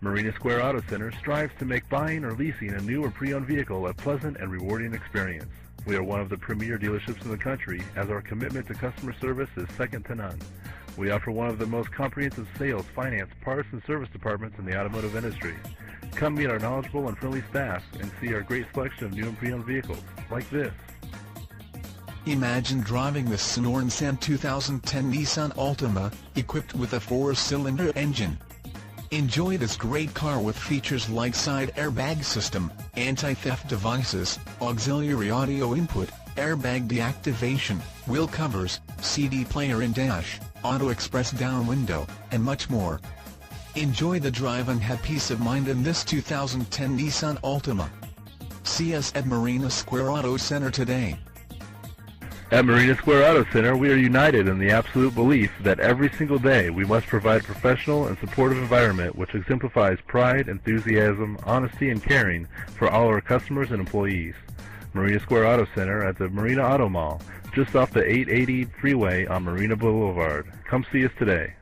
Marina Square Auto Center strives to make buying or leasing a new or pre-owned vehicle a pleasant and rewarding experience. We are one of the premier dealerships in the country, as our commitment to customer service is second to none. We offer one of the most comprehensive sales, finance, parts, and service departments in the automotive industry. Come meet our knowledgeable and friendly staff and see our great selection of new and pre-owned vehicles, like this. Imagine driving the Sonoran 2010 Nissan Altima, equipped with a 4-cylinder engine. Enjoy this great car with features like side airbag system, anti-theft devices, auxiliary audio input, airbag deactivation, wheel covers, CD player in dash, auto express down window, and much more. Enjoy the drive and have peace of mind in this 2010 Nissan Altima. See us at Marina Square Auto Center today. At Marina Square Auto Center, we are united in the absolute belief that every single day we must provide a professional and supportive environment which exemplifies pride, enthusiasm, honesty, and caring for all our customers and employees. Marina Square Auto Center at the Marina Auto Mall, just off the 880 freeway on Marina Boulevard. Come see us today.